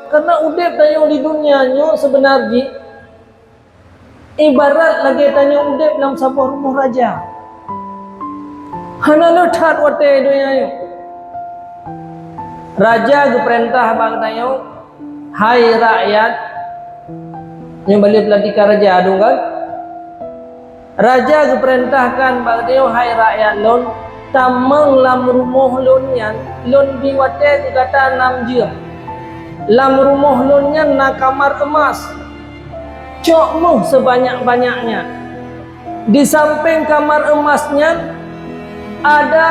Karena udip tayo di dunia nyo sebenarnya ibarat lagi tayo udip dalam sebuah rumah raja. Hana letat wate dunia nyo. Raja ke perintah bang tayo, hai rakyat, yang balik pelantikan raja adung kan? Raja ke perintahkan bang tayo, hai rakyat lon, tamang lam rumah lon yan, lon biwate kata 6 jam. Lam rumah lonnya nak kamar emas, cokmu sebanyak-banyaknya. Di samping kamar emasnya ada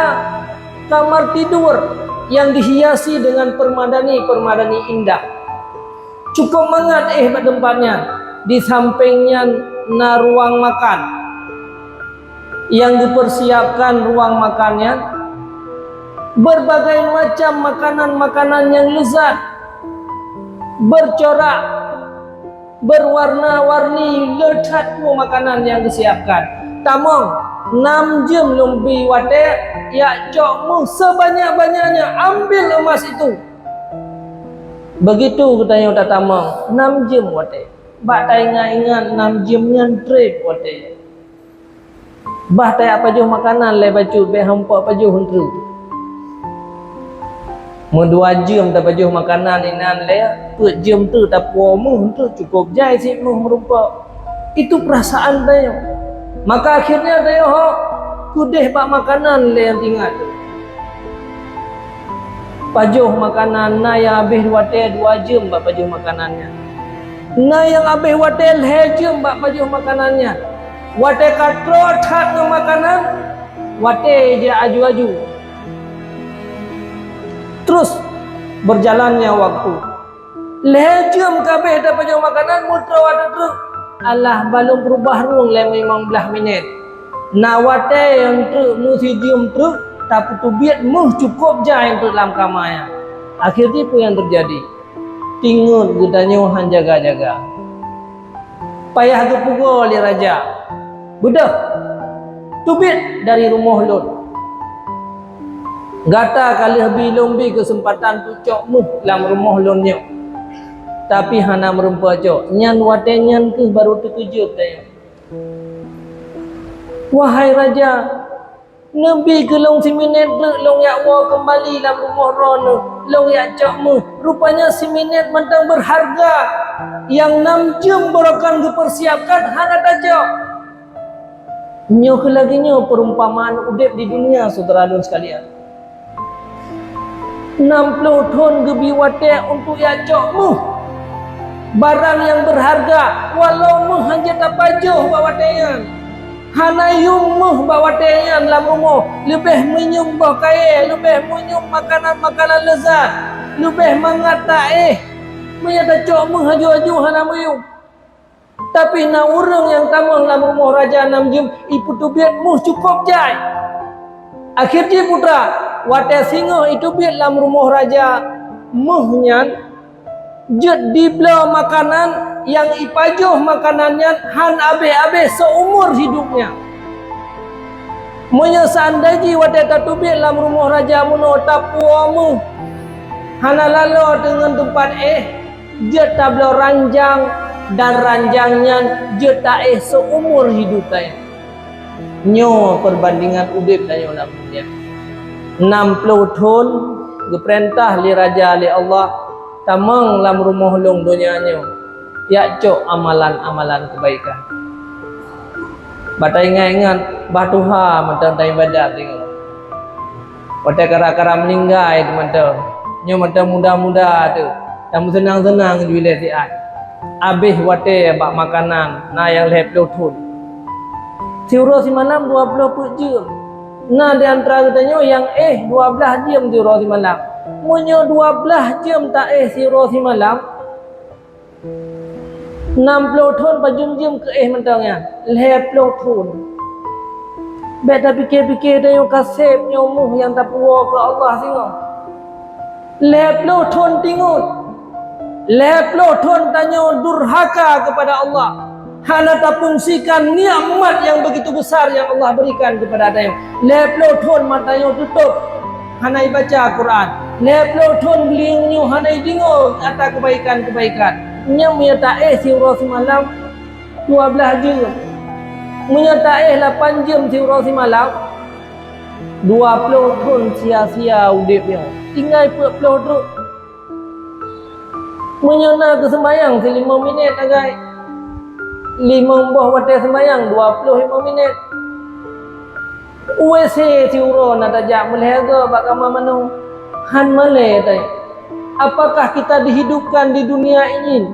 kamar tidur yang dihiasi dengan permadani indah. Cukup mangat tempatnya. Di sampingnya na ruang makan yang dipersiapkan ruang makannya berbagai macam makanan-makanan yang lezat, bercorak, berwarna-warni, letakmu makanan yang disiapkan. Tamang 6 jam lebih wate, ya cokmu sebanyak-banyaknya, ambil emas itu. Begitu katanya udah tamang 6 jam wate. Bak tak ingat 6 jam yang trip wate. Bah tak apa juh makanan le baju be hampa apa juh huntu. Mu 2 jam tak baju makanan inan le, per jam tu tak puamu tu cukup jai si mu merupa. Itu perasaan tayo. Maka akhirnya tayo ho kudeh bak makanan le yang tinggal tu. Pajuh makanan na yang habis wate 2 jam bak pajuh makanannya. Na yang habis wate 2 jam bak pajuh makanannya. Wate katrot hat makanan, wate je aju-aju. Terus berjalannya waktu. Lejam kabeh dapat jauh makanan mutra wadah terus. Allah balum berubah ruang le 15 minit. Nawate yang tu musi diam terus tapi tu biat muh cukup jai untuk dalam kamarnya. Akhirnya apa yang terjadi? Tingut gudanya han jaga-jaga. Payah ke pukul oleh raja. Budak. Tubit dari rumah lon. Gata kali lebih lombi kesempatan tu cokmu dalam rumah lonnya. Tapi hana merumpa cok. Nyan wate nyan ke baru terkejut tanya. Wahai raja, Nabi ke long si minit long yak wa kembali dalam rumah rono. Long yak cokmu. Rupanya si minit mentang berharga. Yang 6 jam berakan dipersiapkan hana tak cok. Nyo ke lagi nyo perumpamaan udip di dunia saudara dan sekalian. 60 ton gebi wate untuk ya cokmu barang yang berharga walau mu hanya tapajuh bawatean hanayum mu bawatean dalam rumah lebih menyumbah kaya lebih menyum makanan-makanan lezat lebih mengata menyata cokmu haju-haju hanamuyum tapi na orang yang tamang dalam rumah raja 6 jam ipu tu biatmu cukup jai. Akhirnya putra wate singo itu biar dalam rumah raja muhnyan jet dibela makanan yang ipajuh makanannya han abe-abe seumur hidupnya. Monya seandainya wate tatu biar dalam rumah raja muno tapuamu hana lalu dengan tempat jet tablo ranjang dan ranjangnya jet seumur hidupnya. Nyo perbandingan udip dan nak punya 60 tahun geperintah li raja li Allah tamang dalam rumah long dunia nyo ya cok amalan-amalan kebaikan bata ingat batuha mata tai badat tengok pada kara-kara meninggal mata nyo mata muda-muda tu yang senang-senang jual siat habis wate bak makanan na yang 20 tahun Tiura si malam 20 jam. Nah di antara katanya yang 12 jam tiura si malam. Munyo 12 jam tak tiura si malam. 60 tahun pajum-jum ke mentangnya. 20 tahun. Beta fikir-fikir dia kasih nyomuh yang tak puas ke Allah singo. 20 tahun tingut. 20 tahun tanya durhaka kepada Allah. Hana tak fungsikan nikmat yang begitu besar yang Allah berikan kepada dia. 20 tahun matanya tutup. Hana baca Quran. Leplo thon bling nyu hanai dingo kata kebaikan-kebaikan. Nyam ya tae siuro semalam 12 jam. Munya tae 8 jam siuro semalam 20 thon sia-sia udipnya. Tinggal 40 terus. Munya na ke sembayang 5 minit agai. 5 buah wate sembayang 25 minit. USC siuro na tajak melehaga bakama manu han male tai. Apakah kita dihidupkan di dunia ini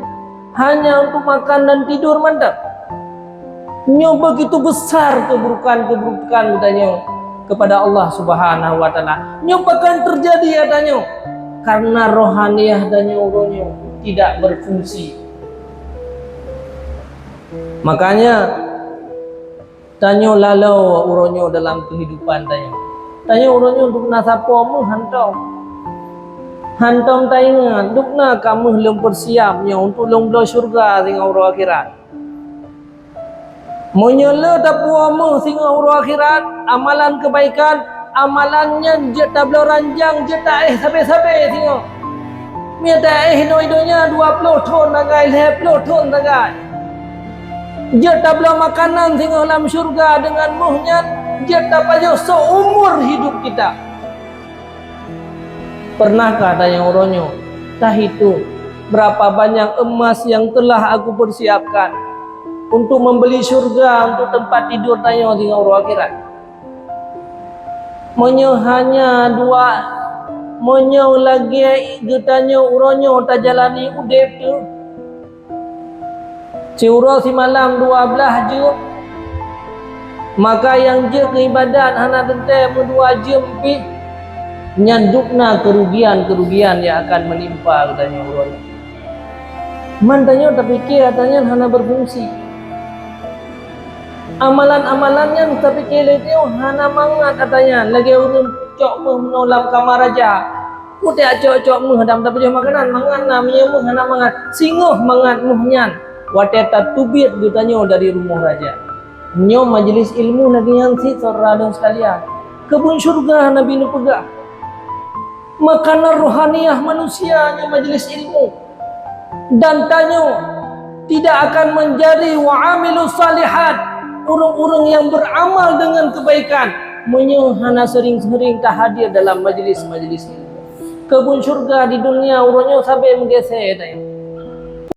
hanya untuk makan dan tidur mantap? Nyo begitu besar keburukan katanya kepada Allah Subhanahu wa taala. Nyo bahkan terjadi katanya karena rohaniyah dan nyo tidak berfungsi. Makanya tanyo lalau uronyo dalam kehidupan tanyo uronyo untuk nasapomu hantam taingan dukna kamu belum persiapnya untuk lomba syurga dengan urang akhirat. Menyela tapuamu singa urang akhirat, amalan kebaikan, amalannya jeta beloranjang jeta sabe-sabe singa. Miata hinoidonya 20 ton nagai 20 ton nagai. Jeta belo makanan singa dalam syurga dengan muhnya jeta pajo seumur hidup kita. Pernahkah tanya uronyo, tah itu berapa banyak emas yang telah aku persiapkan untuk membeli syurga, untuk tempat tidur tanya di urang akhirat. Monyo hanya dua, monyo lagi getanya uronyo tak jalani udep tu. Si urang si malam 12 jam, maka yang je keibadat hana tente 2 jam pi. Nyandukna kerugian-kerugian yang akan menimpa katanya urang. Mantanya terpikir katanya hana berfungsi. Amalan-amalannya terpikir itu hana mangat katanya. Lagi urang cok menolak kamar raja. Udah cok menghadam tapi makanan mangan namanya hana mangat. Singoh mangat muhnyan. Wateta tubit katanya dari rumah raja. Nyo majelis ilmu lagi yang si saudara sekalian. Kebun syurga Nabi nu pegah. Makanan rohaniyah manusianya majelis ilmu dan tanyo tidak akan menjadi wa'amilus salihat urung-urung yang beramal dengan kebaikan menyo hana sering-sering tak hadir dalam majelis-majelis ilmu. Kebun syurga di dunia urungnya sampai menggesek